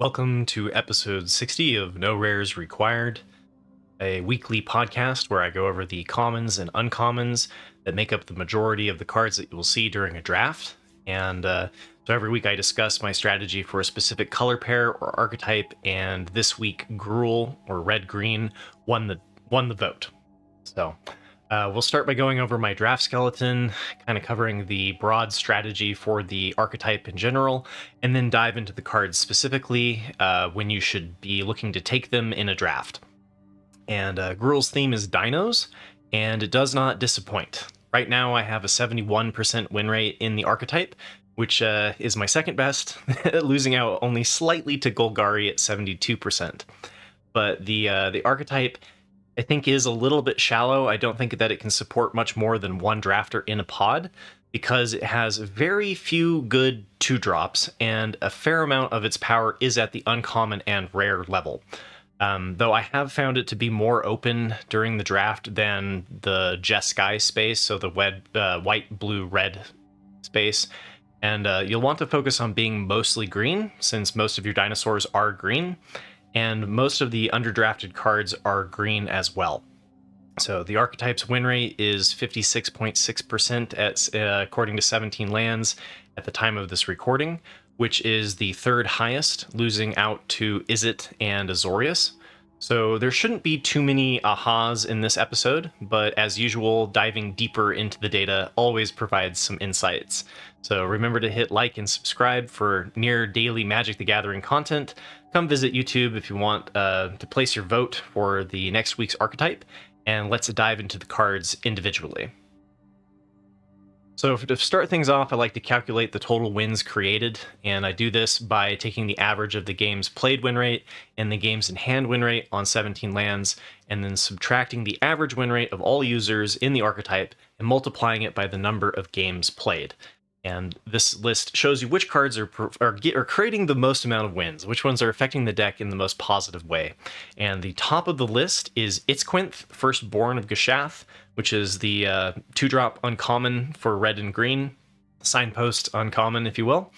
Welcome to episode 60 of No Rares Required, a weekly podcast where I go over the commons and uncommons that make up the majority of the cards that you will see during a draft. And so every week I discuss my strategy for a specific color pair or archetype, and this week Gruul, or red-green, won the vote. So we'll start by going over my draft skeleton, kind of covering the broad strategy for the archetype in general, and then dive into the cards specifically when you should be looking to take them in a draft. And Gruul's theme is Dinos, and it does not disappoint. Right now I have a 71% win rate in the archetype, which is my second best, losing out only slightly to Golgari at 72%. But the archetype, I think, is a little bit shallow. I don't think that it can support much more than one drafter in a pod, because it has very few good 2-drops, and a fair amount of its power is at the uncommon and rare level. Though I have found it to be more open during the draft than the Jeskai space, so the white, blue, red space. And you'll want to focus on being mostly green, since most of your dinosaurs are green, and most of the underdrafted cards are green as well. So the archetype's win rate is 56.6% according to 17 lands at the time of this recording, which is the third highest, losing out to Izzet and Azorius. So there shouldn't be too many ahas in this episode, but as usual, diving deeper into the data always provides some insights. So remember to hit like and subscribe for near daily Magic the Gathering content. Come visit YouTube if you want to place your vote for the next week's archetype, and let's dive into the cards individually. So to start things off, I like to calculate the total wins created, and I do this by taking the average of the game's played win rate and the games in hand win rate on 17 lands, and then subtracting the average win rate of all users in the archetype and multiplying it by the number of games played. And this list shows you which cards are creating the most amount of wins, which ones are affecting the deck in the most positive way. And the top of the list is Itzquinth, Firstborn of Geshath, which is the 2-drop uncommon for red and green, signpost uncommon, if you will,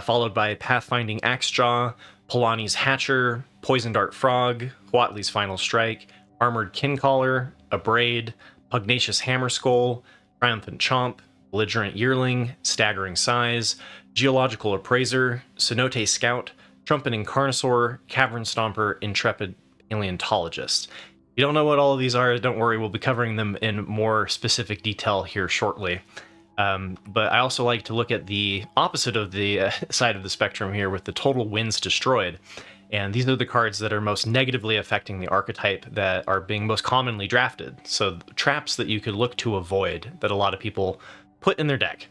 followed by Pathfinding Axejaw, Polani's Hatcher, Poison Dart Frog, Huatli's Final Strike, Armored Kincaller, Abrade, Pugnacious Hammerskull, Triumphant Chomp, Belligerent Yearling, Staggering Size, Geological Appraiser, Cenote Scout, Trumpeting Carnosaur, Cavern Stomper, Intrepid Paleontologist. If you don't know what all of these are, don't worry, we'll be covering them in more specific detail here shortly. But I also like to look at the opposite of the side of the spectrum here with the total wins destroyed. And these are the cards that are most negatively affecting the archetype that are being most commonly drafted. So traps that you could look to avoid that a lot of people put in their deck.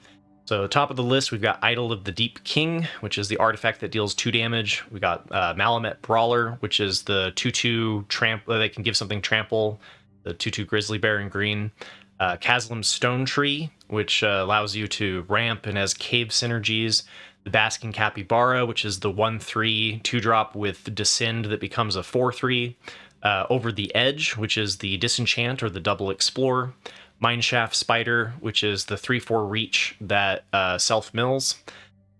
So top of the list, we've got Idol of the Deep King, which is the artifact that deals 2 damage. We got Malamet Brawler, which is the 2/2 trample that can give something trample, the 2/2 Grizzly Bear in green. Kaslam's Stone Tree, which allows you to ramp and has cave synergies. The Basking Capybara, which is the 1/3 2-drop with Descend that becomes a 4/3. Over the Edge, which is the Disenchant or the double Explore. Mineshaft Spider, which is the 3/4 reach that self-mills.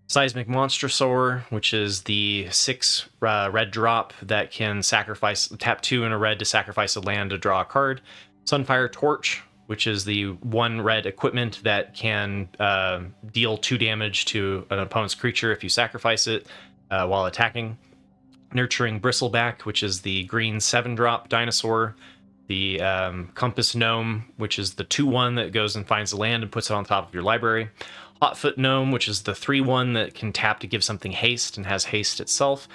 Seismic Monstrosaur, which is the 6 red drop that can tap 2 in a red to sacrifice a land to draw a card. Sunfire Torch, which is the 1 red equipment that can deal 2 damage to an opponent's creature if you sacrifice it while attacking. Nurturing Bristleback, which is the green 7-drop dinosaur. The Compass Gnome, which is the 2/1 that goes and finds the land and puts it on top of your library. Hotfoot Gnome, which is the 3/1 that can tap to give something haste and has haste itself.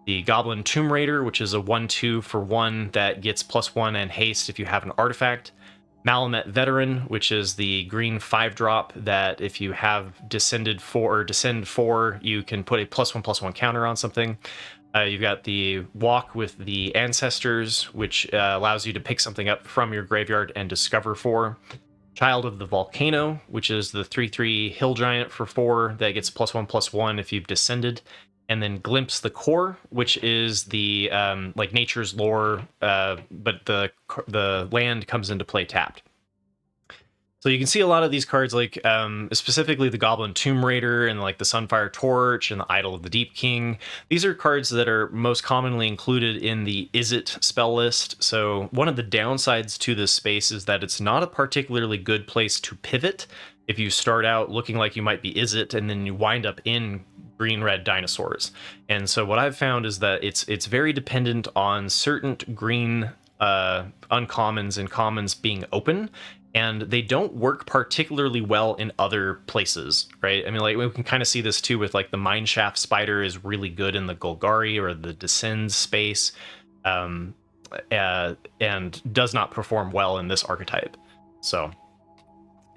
The Goblin Tomb Raider, which is a 1/2 for 1 that gets +1 and haste if you have an artifact. Malamet Veteran, which is the green 5-drop that if you have Descend 4, you can put a +1/+1 counter on something. You've got the Walk with the Ancestors, which allows you to pick something up from your graveyard and discover 4. Child of the Volcano, which is the 3/3 Hill Giant for 4 that gets +1/+1 if you've descended. And then Glimpse the Core, which is the like Nature's Lore, but the land comes into play tapped. So you can see a lot of these cards, like specifically the Goblin Tomb Raider and like the Sunfire Torch and the Idol of the Deep King. These are cards that are most commonly included in the Is It spell list. So one of the downsides to this space is that it's not a particularly good place to pivot if you start out looking like you might be Is It and then you wind up in green-red dinosaurs. And so what I've found is that it's very dependent on certain green uncommons and commons being open, and they don't work particularly well in other places, right? I mean, like we can kind of see this too with like the Mineshaft Spider is really good in the Golgari or the Descends space, and does not perform well in this archetype. So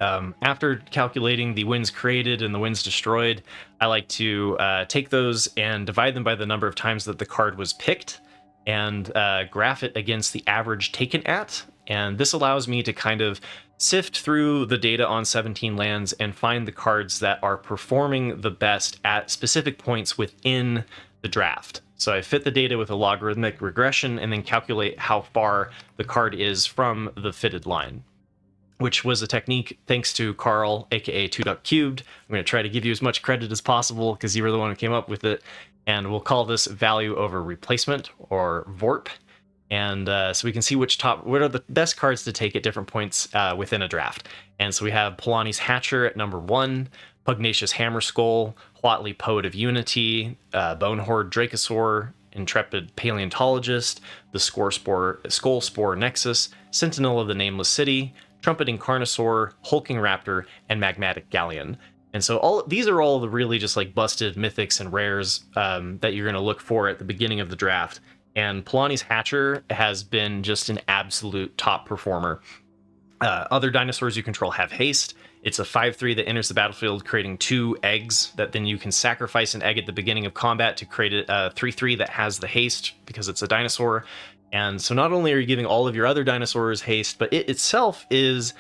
after calculating the wins created and the wins destroyed, I like to take those and divide them by the number of times that the card was picked, and graph it against the average taken at. And this allows me to kind of sift through the data on 17 lands and find the cards that are performing the best at specific points within the draft. So I fit the data with a logarithmic regression and then calculate how far the card is from the fitted line, which was a technique thanks to Carl, aka 2duck-cubed. I'm going to try to give you as much credit as possible because you were the one who came up with it. And we'll call this value over replacement, or VORP. And so we can see what are the best cards to take at different points within a draft. And so we have Polani's Hatcher at number 1, Pugnacious Hammerskull, Huatli Poet of Unity, Bonehorde Dracosaur, Intrepid Paleontologist, the Skullspore Nexus, Sentinel of the Nameless City, Trumpeting Carnosaur, Hulking Raptor, and Magmatic Galleon. And so these are all the really just like busted mythics and rares that you're going to look for at the beginning of the draft. And Polani's Hatcher has been just an absolute top performer. Other dinosaurs you control have haste. It's a 5/3 that enters the battlefield, creating 2 eggs that then you can sacrifice an egg at the beginning of combat to create a 3/3 that has the haste because it's a dinosaur. And so not only are you giving all of your other dinosaurs haste, but it itself is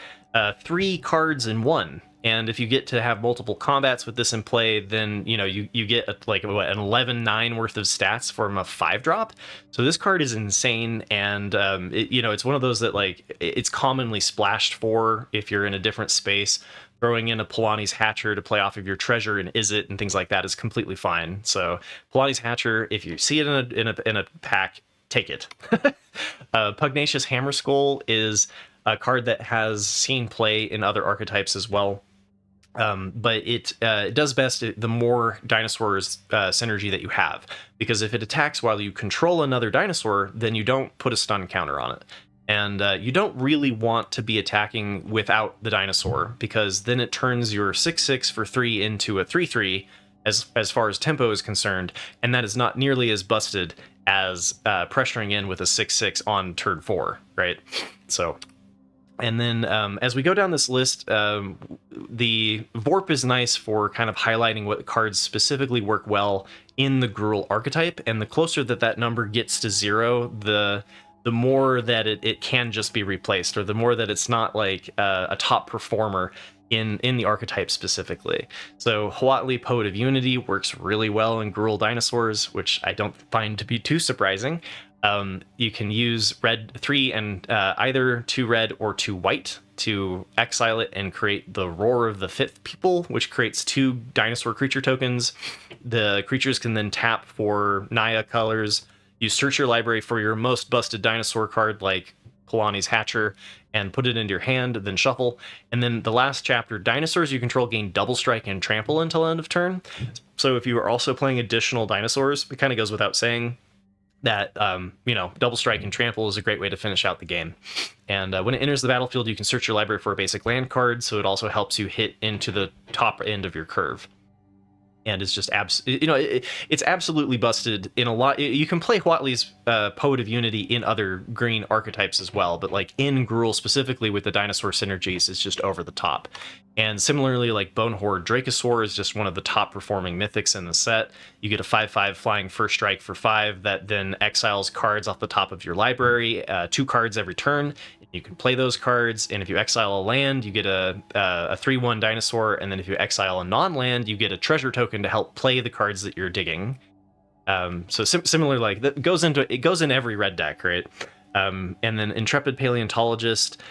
3 cards in 1. And if you get to have multiple combats with this in play, then you get an 11/9 worth of stats from a 5-drop. So this card is insane, and it's one of those that like it's commonly splashed for if you're in a different space. Throwing in a Polani's Hatcher to play off of your treasure and Is It and things like that is completely fine. So Polani's Hatcher, if you see it in a pack, take it. Pugnacious Hammerskull is a card that has seen play in other archetypes as well. But it does best the more dinosaurs synergy that you have, because if it attacks while you control another dinosaur, then you don't put a stun counter on it. And you don't really want to be attacking without the dinosaur, because then it turns your 6/6 for 3 into a 3/3 as far as tempo is concerned, and that is not nearly as busted as pressuring in with a 6/6 on turn 4, right? So... And then as we go down this list, the VORP is nice for kind of highlighting what cards specifically work well in the Gruul archetype. And the closer that number gets to 0, the more that it can just be replaced, or the more that it's not like a top performer in the archetype specifically. So Huatli Poet of Unity works really well in Gruul dinosaurs, which I don't find to be too surprising. You can use red 3 and either 2 red or 2 white to exile it and create the Roar of the Fifth People, which creates 2 dinosaur creature tokens. The creatures can then tap for Naya colors. You search your library for your most busted dinosaur card, like Polani's Hatcher, and put it into your hand, then shuffle. And then the last chapter, dinosaurs you control gain double strike and trample until end of turn. So if you are also playing additional dinosaurs, it kind of goes without saying that double strike and trample is a great way to finish out the game. And when it enters the battlefield, you can search your library for a basic land card, so it also helps you hit into the top end of your curve. And it's just it's absolutely busted in a lot. You can play Huatli's Poet of Unity in other green archetypes as well, but like in Gruul specifically with the dinosaur synergies, it's just over the top. And similarly, like Bonehorde Dracosaur is just one of the top performing mythics in the set. You get a 5/5 flying first strike for 5 that then exiles cards off the top of your library, 2 cards every turn. You can play those cards, and if you exile a land, you get a 3/1 dinosaur, and then if you exile a non-land, you get a treasure token to help play the cards that you're digging. So similar, like that goes in every red deck, right? And then Intrepid Paleontologist.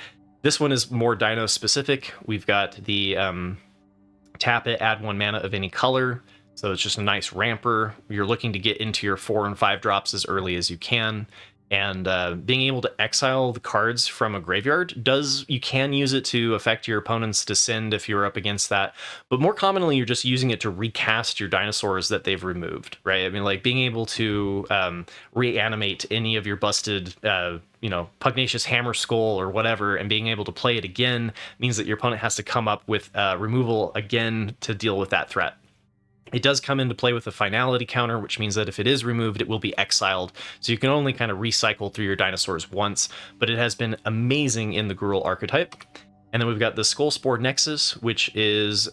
This one is more Dino specific. We've got the tap it, add 1 mana of any color. So it's just a nice ramper. You're looking to get into your 4 and 5 drops as early as you can. And being able to exile the cards from a graveyard you can use it to affect your opponent's descend if you're up against that. But more commonly, you're just using it to recast your dinosaurs that they've removed, right? I mean, like being able to reanimate any of your busted, Pugnacious Hammer Skull or whatever, and being able to play it again means that your opponent has to come up with removal again to deal with that threat. It does come into play with a finality counter, which means that if it is removed, it will be exiled. So you can only kind of recycle through your dinosaurs once, but it has been amazing in the Gruul archetype. And then we've got the Skullspore Nexus, which is,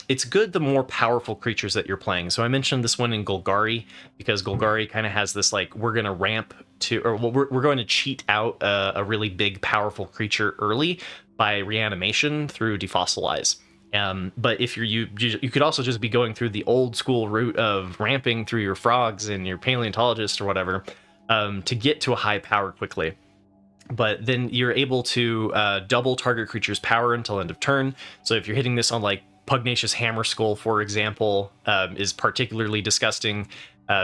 it's good the more powerful creatures that you're playing. So I mentioned this one in Golgari, because Golgari kind of has this, like, we're going to ramp to, or we're going to cheat out a really big, powerful creature early by reanimation through Defossilize. But if you could also just be going through the old school route of ramping through your frogs and your paleontologist or whatever to get to a high power quickly. But then you're able to double target creature's power until end of turn. So if you're hitting this on like Pugnacious Hammer Skull, for example, is particularly disgusting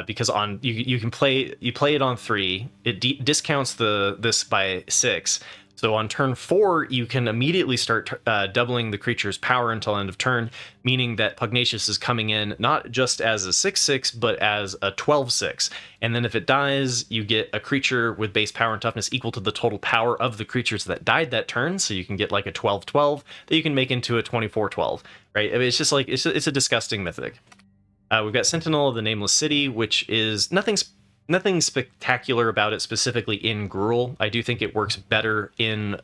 because on you play it on 3. It discounts this by 6. So on turn 4, you can immediately start doubling the creature's power until end of turn, meaning that Pugnacious is coming in not just as a 6/6, but as a 12/6. And then if it dies, you get a creature with base power and toughness equal to the total power of the creatures that died that turn. So you can get like a 12/12 that you can make into a 24/12, right? I mean, it's just like, it's a disgusting mythic. We've got Sentinel of the Nameless City, which is nothing spectacular about it specifically in Gruul. I do think it works better in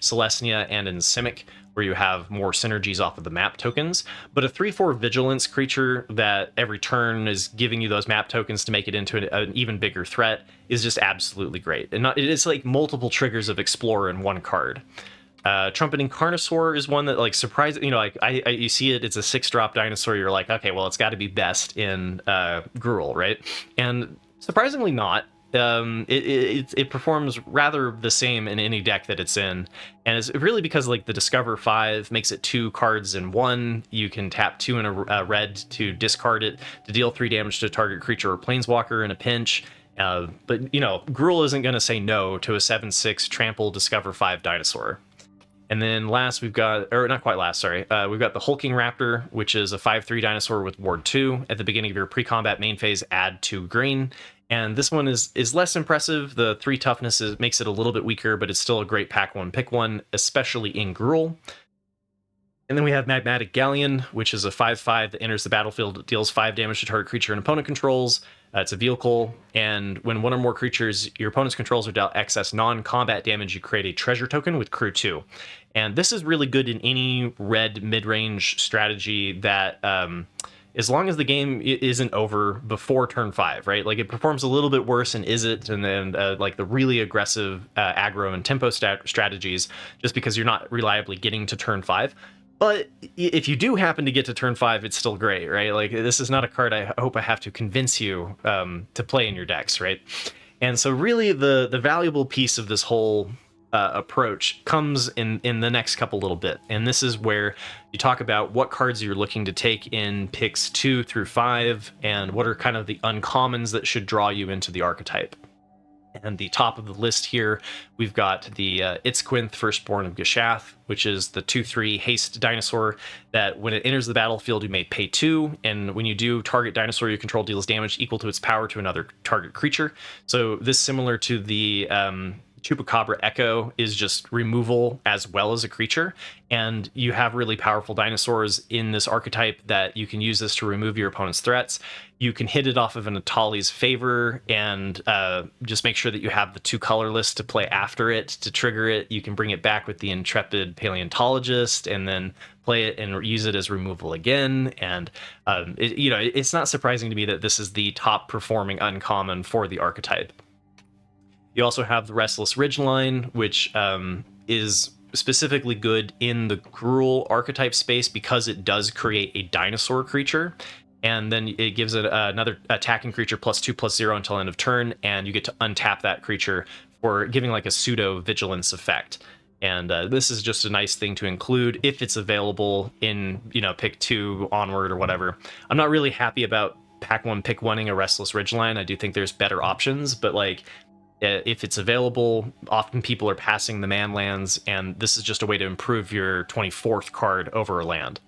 Celestia and in Simic, where you have more synergies off of the map tokens. But a 3/4 vigilance creature that every turn is giving you those map tokens to make it into an even bigger threat is just absolutely great. And it's like multiple triggers of Explorer in one card. Trumpeting Carnosaur is one that, like, surprising, you see it, it's a 6-drop dinosaur, you're like, okay, well, it's got to be best in Gruul, right? And surprisingly not. It performs rather the same in any deck that it's in, and it's really because, like, the Discover 5 makes it 2 cards in 1. You can tap 2 in a red to discard it to deal 3 damage to a target creature or planeswalker in a pinch. But Gruul isn't going to say no to a 7/6 trample Discover 5 dinosaur. And then last we've got, or not quite last, sorry, we've got the Hulking Raptor, which is a 5/3 dinosaur with Ward 2. At the beginning of your pre-combat main phase, add 2 green. And this one is less impressive. The 3 toughness makes it a little bit weaker, but it's still a great pack 1, pick 1, especially in Gruul. And then we have Magmatic Galleon, which is a 5/5 that enters the battlefield, deals 5 damage to target creature and opponent controls. It's a vehicle, and when one or more creatures your opponent's controls are dealt excess non-combat damage, you create a treasure token with Crew 2. And this is really good in any red mid-range strategy that, as long as the game isn't over before turn 5, right? Like, it performs a little bit worse in Izzet and then like the really aggressive aggro and tempo strategies, just because you're not reliably getting to turn 5. But if you do happen to get to turn 5, it's still great, right? Like, this is not a card I hope I have to convince you to play in your decks, right? And so really the valuable piece of this whole approach comes in the next couple little bit. And this is where you talk about what cards you're looking to take in picks 2 through 5, and what are kind of the uncommons that should draw you into the archetype. And the top of the list here, we've got the Itzquinth, Firstborn of Geshath, which is the 2/3 haste dinosaur that when it enters the battlefield, you may pay 2, and when you do, target dinosaur you control deals damage equal to its power to another target creature. So this, similar to the Chupacabra Echo, is just removal as well as a creature, and you have really powerful dinosaurs in this archetype that you can use this to remove your opponent's threats. You can hit it off of an Atali's Favor and just make sure that you have the 2 colorless to play after it to trigger it. You can bring it back with the Intrepid Paleontologist and then play it and use it as removal again. And it's not surprising to me that this is the top performing uncommon for the archetype. You also have the Restless Ridgeline, which is specifically good in the Gruul archetype space because it does create a dinosaur creature. And then it gives it another attacking creature +2/+0 until end of turn, and you get to untap that creature for giving like a pseudo vigilance effect. And this is just a nice thing to include if it's available in, pick 2 onward or whatever. I'm not really happy about pack 1 pick 1ing a Restless Ridgeline. I do think there's better options, but like if it's available, often people are passing the man lands, and this is just a way to improve your 24th card over a land.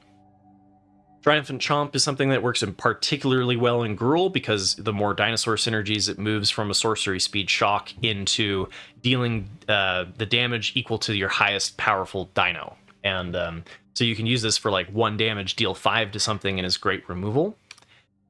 Triumphant Chomp is something that works in particularly well in Gruul because the more dinosaur synergies, it moves from a sorcery speed shock into dealing the damage equal to your highest powerful dino. And so you can use this for like 1 damage, deal 5 to something, and is great removal.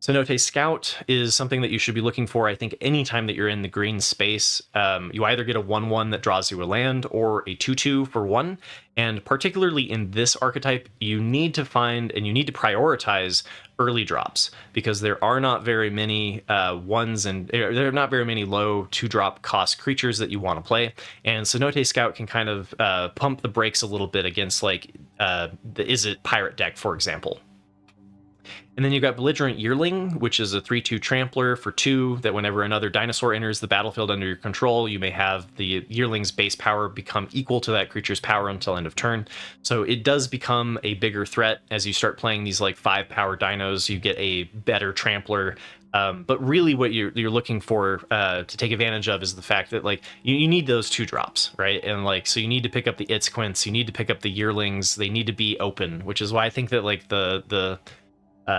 Cenote Scout is something that you should be looking for, I think, anytime that you're in the green space. You either get a 1/1 that draws you a land or a 2/2 for 1. And particularly in this archetype, you need to find and you need to prioritize early drops because there are not very many ones and there are not very many low 2-drop cost creatures that you want to play. And Cenote Scout can kind of pump the brakes a little bit against like the Izzet Pirate deck, for example. And then you've got Belligerent Yearling, which is a 3/2 trampler for 2, that whenever another dinosaur enters the battlefield under your control, you may have the Yearling's base power become equal to that creature's power until end of turn. So it does become a bigger threat as you start playing these like 5-power dinos. You get a better trampler. But really what you're looking for to take advantage of is the fact that like you need those 2-drops, right? And like so you need to pick up the Itzquints, you need to pick up the Yearlings, they need to be open, which is why I think that like the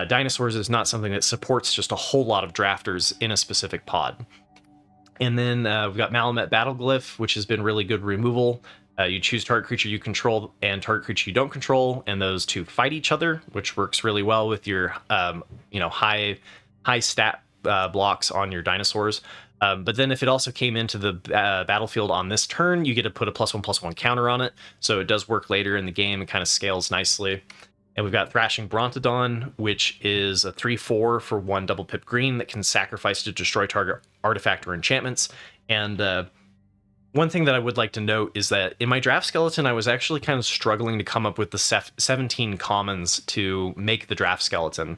Dinosaurs is not something that supports just a whole lot of drafters in a specific pod. And then we've got Malamet Battleglyph, which has been really good removal. You choose target creature you control and target creature you don't control, and those two fight each other, which works really well with your high stat blocks on your dinosaurs. But then if it also came into the battlefield on this turn, you get to put a +1/+1 counter on it, so it does work later in the game. It kind of scales nicely. And we've got Thrashing Brontodon, which is a 3/4 for 1 double pip green that can sacrifice to destroy target artifact or enchantments. And one thing that I would like to note is that in my draft skeleton, I was actually kind of struggling to come up with the 17 commons to make the draft skeleton.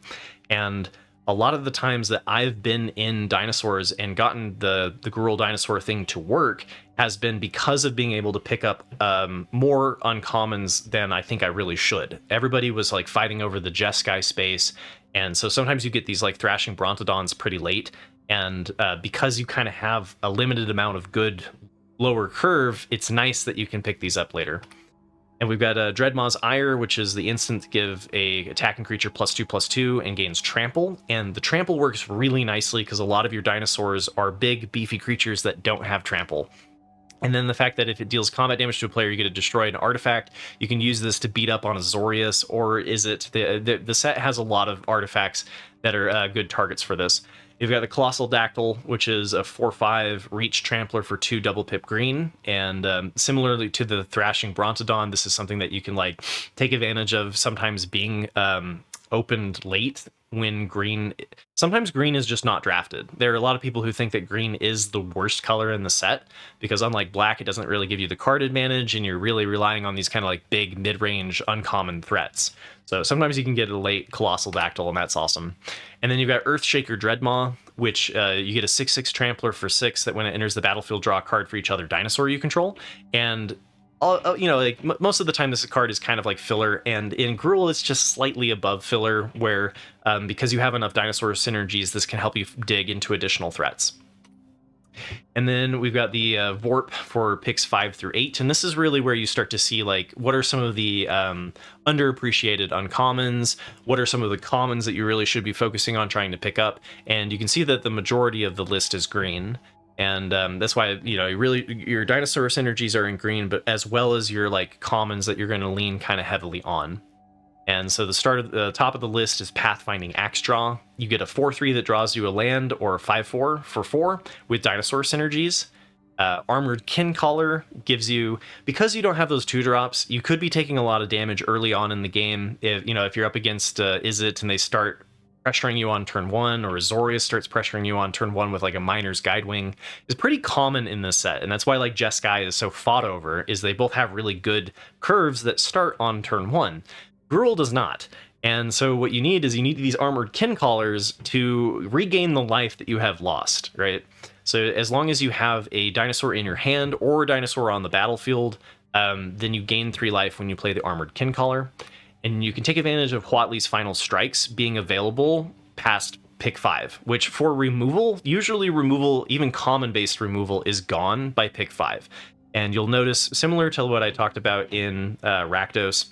And a lot of the times that I've been in dinosaurs and gotten the Gruul dinosaur thing to work has been because of being able to pick up more uncommons than I think I really should. Everybody was like fighting over the Jeskai space, and so sometimes you get these like Thrashing Brontodons pretty late, and because you kind of have a limited amount of good lower curve, it's nice that you can pick these up later. And we've got Dreadmaw's Ire, which is the instant to give a attacking creature +2/+2 and gains trample. And the trample works really nicely because a lot of your dinosaurs are big, beefy creatures that don't have trample. And then the fact that if it deals combat damage to a player, you get to destroy an artifact. You can use this to beat up on a Zorius, or is it the set has a lot of artifacts that are good targets for this. You've got the Colossal Dactyl, which is a 4/5 reach trampler for 2 double pip green. And similarly to the Thrashing Brontodon, this is something that you can like take advantage of sometimes being opened late when green. Sometimes green is just not drafted. There are a lot of people who think that green is the worst color in the set because unlike black, it doesn't really give you the card advantage, and you're really relying on these kind of like big mid-range uncommon threats. So sometimes you can get a late Colossal Dactyl, and that's awesome. And then you've got Earthshaker Dreadmaw, which you get a 6/6 trampler for 6 that when it enters the battlefield, draw a card for each other dinosaur you control. And like most of the time this card is kind of like filler, and in Gruul it's just slightly above filler, where because you have enough dinosaur synergies, this can help you dig into additional threats. And then we've got the Vorp for picks 5 through 8, and this is really where you start to see like what are some of the underappreciated uncommons, what are some of the commons that you really should be focusing on trying to pick up. And you can see that the majority of the list is green. And that's why, your dinosaur synergies are in green, but as well as your like commons that you're going to lean kind of heavily on. And so the top of the list is Pathfinding Axe Draw. You get a 4/3 that draws you a land, or a 5/4 for 4 with dinosaur synergies. Armored Kincaller gives you, because you don't have those 2-drops, you could be taking a lot of damage early on in the game. If you're up against Izzet and they start pressuring you on turn 1, or Zorius starts pressuring you on turn 1 with like a Miner's Guidewing, is pretty common in this set. And that's why like Jeskai is so fought over, is they both have really good curves that start on turn 1. Gruul does not. And so what you need is these Armored Kincallers to regain the life that you have lost, right? So as long as you have a dinosaur in your hand or a dinosaur on the battlefield, Then you gain 3 life when you play the Armored Kincaller, and you can take advantage of Huatli's Final Strikes being available past pick 5, which for removal, usually removal, even common-based removal, is gone by pick 5. And you'll notice, similar to what I talked about in Rakdos,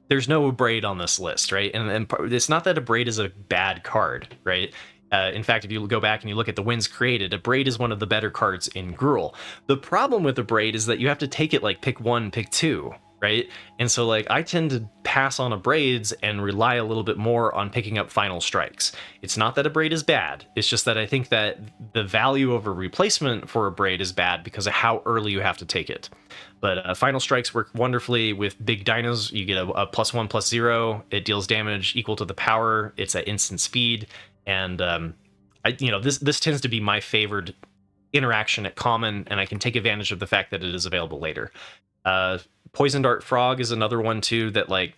there's no Abrade on this list, right? And it's not that Abrade is a bad card, right? In fact, if you go back and you look at the wins created, Abrade is one of the better cards in Gruul. The problem with Abrade is that you have to take it like pick 1, pick 2, right? And so like I tend to pass on Abrades and rely a little bit more on picking up Final Strikes. It's not that Abrade is bad, it's just that I think that the value of a replacement for Abrade is bad because of how early you have to take it. But Final Strikes work wonderfully with big dinos. You get a +1/+0. It deals damage equal to the power. It's at instant speed, and this tends to be my favored interaction at common, and I can take advantage of the fact that it is available later. Poison Dart Frog is another one too that like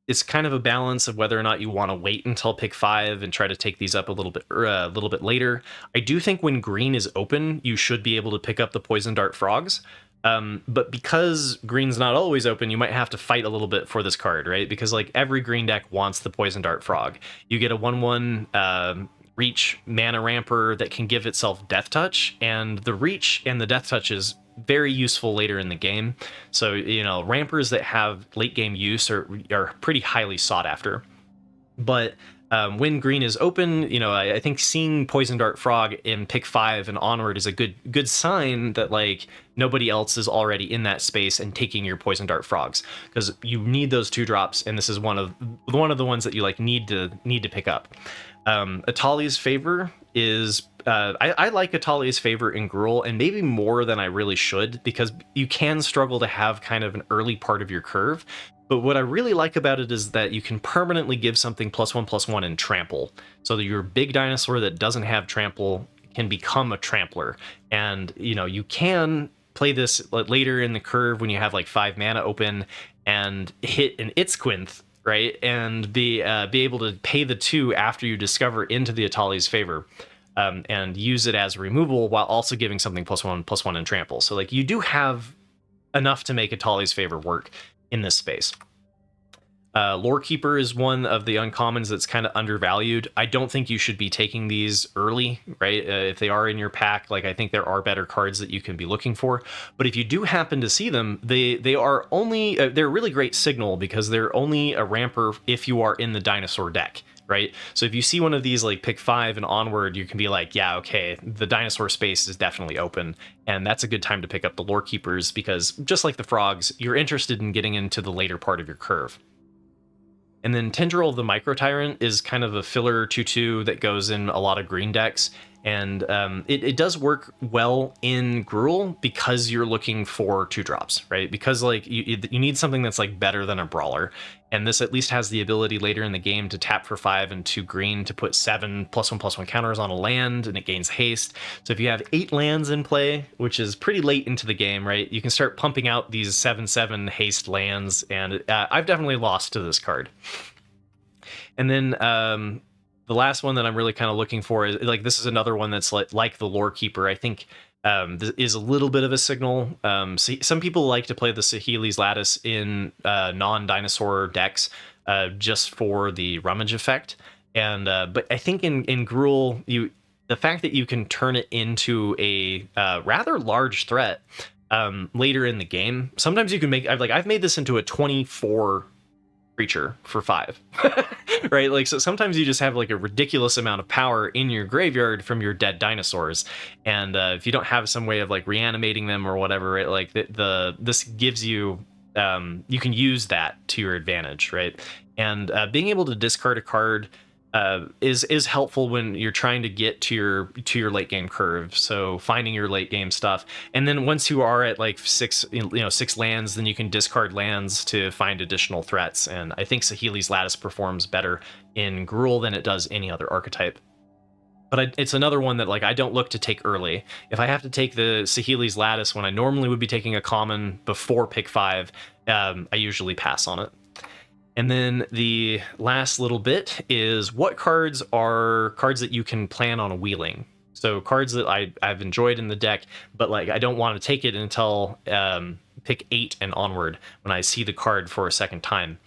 it's kind of a balance of whether or not you want to wait until pick 5 and try to take these up a little bit later. I do think when green is open, you should be able to pick up the Poison Dart Frogs. But because green's not always open, you might have to fight a little bit for this card, right? Because like every green deck wants the Poison Dart Frog. You get a 1/1 reach mana ramper that can give itself Death Touch, and the reach and the Death Touch is very useful later in the game. So, rampers that have late game use are pretty highly sought after. But when green is open, I think seeing Poison Dart Frog in pick 5 and onward is a good sign that like nobody else is already in that space and taking your Poison Dart Frogs, because you need those 2-drops, and this is one of the ones that you like need to pick up. Atali's Favor is I like Atali's Favor in Gruul, and maybe more than I really should, because you can struggle to have kind of an early part of your curve. But what I really like about it is that you can permanently give something +1/+1 in trample, so that your big dinosaur that doesn't have trample can become a trampler. And you can play this later in the curve when you have like 5 mana open and hit an Itzquinth, right? And be able to pay the 2 after you discover into the Atali's Favor. And use it as removal while also giving something +1/+1 in trample. So like you do have enough to make Atali's Favor work in this space. Lorekeeper is one of the uncommons that's kind of undervalued. I don't think you should be taking these early, right? If they are in your pack, like I think there are better cards that you can be looking for. But if you do happen to see them, they are only they're a really great signal, because they're only a ramper if you are in the dinosaur deck, right? So if you see one of these like pick 5 and onward, you can be like, yeah, okay, the dinosaur space is definitely open, and that's a good time to pick up the Lorekeepers, because just like the frogs, you're interested in getting into the later part of your curve. And then Tendril the Micro Tyrant is kind of a filler 2/2 that goes in a lot of green decks, and it does work well in Gruul because you're looking for 2-drops, right? Because like you need something that's like better than a brawler, and this at least has the ability later in the game to tap for 5 and 2 green to put 7 +1/+1 counters on a land, and it gains haste. So if you have 8 lands in play, which is pretty late into the game, right, you can start pumping out these 7/7 haste lands, and I've definitely lost to this card. And then the last one that I'm really kind of looking for is like, this is another one that's like the Lorekeeper. I think this is a little bit of a signal. Some people like to play the Saheeli's Lattice in non-dinosaur decks just for the rummage effect. And but I think in Gruul, the fact that you can turn it into a rather large threat later in the game. Sometimes you can make I've made this into a 24 creature for 5. Right? Like, so sometimes you just have like a ridiculous amount of power in your graveyard from your dead dinosaurs, and if you don't have some way of like reanimating them or whatever, right, like this gives you you can use that to your advantage, right? And being able to discard a card is helpful when you're trying to get to your late game curve. So finding your late game stuff, and then once you are at like 6 lands, then you can discard lands to find additional threats. And I think Saheeli's Lattice performs better in Gruul than it does any other archetype. But it's another one that like I don't look to take early. If I have to take the Saheeli's Lattice when I normally would be taking a common before pick 5, I usually pass on it. And then the last little bit is what cards are cards that you can plan on wheeling. So cards that I've enjoyed in the deck, but like I don't want to take it until pick 8 and onward when I see the card for a second time.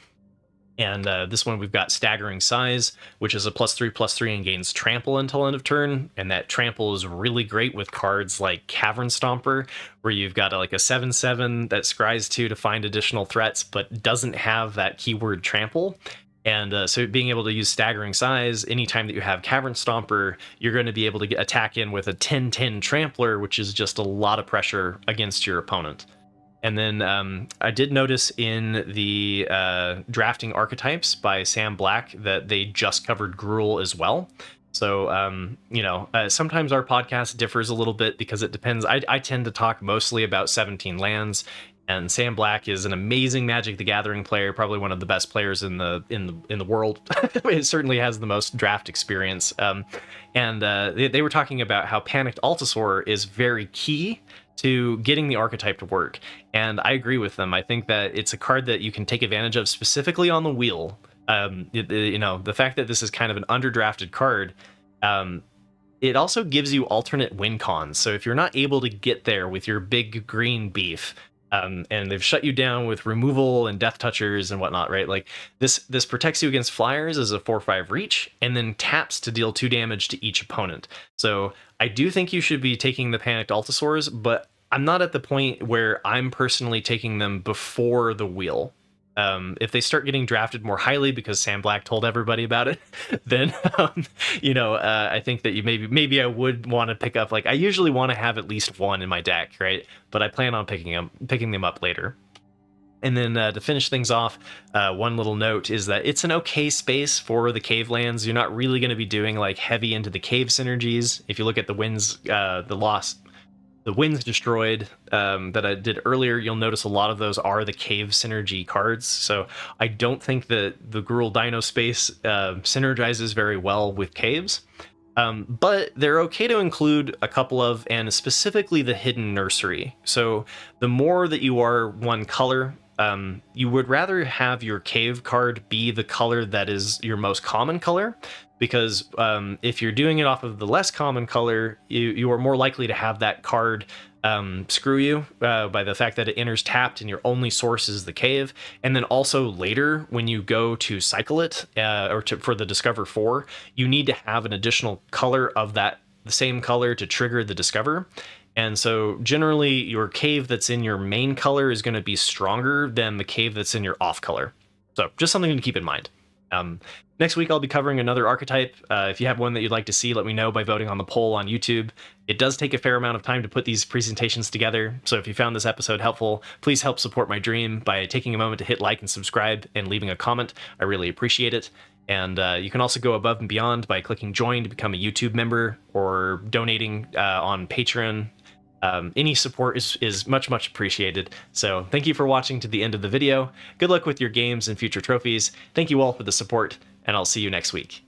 And this one we've got Staggering Size, which is a +3/+3 and gains trample until end of turn. And that trample is really great with cards like Cavern Stomper, where you've got like a 7/7 that scries 2 to find additional threats, but doesn't have that keyword trample. And so being able to use Staggering Size anytime that you have Cavern Stomper, you're going to be able to attack in with a 10/10 Trampler, which is just a lot of pressure against your opponent. And then I did notice in the drafting archetypes by Sam Black that they just covered Gruul as well. So, sometimes our podcast differs a little bit because it depends. I tend to talk mostly about 17 lands, and Sam Black is an amazing Magic the Gathering player, probably one of the best players in the world. It certainly has the most draft experience. They were talking about how Panicked Altasaur is very key to getting the archetype to work, and I agree with them. I think that it's a card that you can take advantage of specifically on the wheel. The fact that this is kind of an underdrafted card, it also gives you alternate win cons. So if you're not able to get there with your big green beef, and they've shut you down with removal and death touchers and whatnot, right? Like this protects you against flyers as a 4/5 reach, and then taps to deal 2 damage to each opponent. So I do think you should be taking the Panicked Altasaurs, but I'm not at the point where I'm personally taking them before the wheel. If they start getting drafted more highly because Sam Black told everybody about it, then I think that maybe I would want to pick up. Like, I usually want to have at least one in my deck, right? But I plan on picking them up later. And then to finish things off, one little note is that it's an okay space for the cave lands. You're not really going to be doing like heavy into the cave synergies. If you look at the Winds, the Winds Destroyed that I did earlier, you'll notice a lot of those are the cave synergy cards. So I don't think that the Gruul Dino space synergizes very well with caves. But they're okay to include a couple of, and specifically the Hidden Nursery. So the more that you are one color, you would rather have your cave card be the color that is your most common color, because if you're doing it off of the less common color, you are more likely to have that card screw you by the fact that it enters tapped and your only source is the cave. And then also later when you go to cycle it for the Discover 4, you need to have an additional color of the same color to trigger the Discover. And so generally your cave that's in your main color is going to be stronger than the cave that's in your off color. So just something to keep in mind. Next week, I'll be covering another archetype. If you have one that you'd like to see, let me know by voting on the poll on YouTube. It does take a fair amount of time to put these presentations together, so if you found this episode helpful, please help support my dream by taking a moment to hit like and subscribe and leaving a comment. I really appreciate it. And you can also go above and beyond by clicking join to become a YouTube member or donating on Patreon. Any support is much appreciated. So thank you for watching to the end of the video. Good luck with your games and future trophies. Thank you all for the support, and I'll see you next week.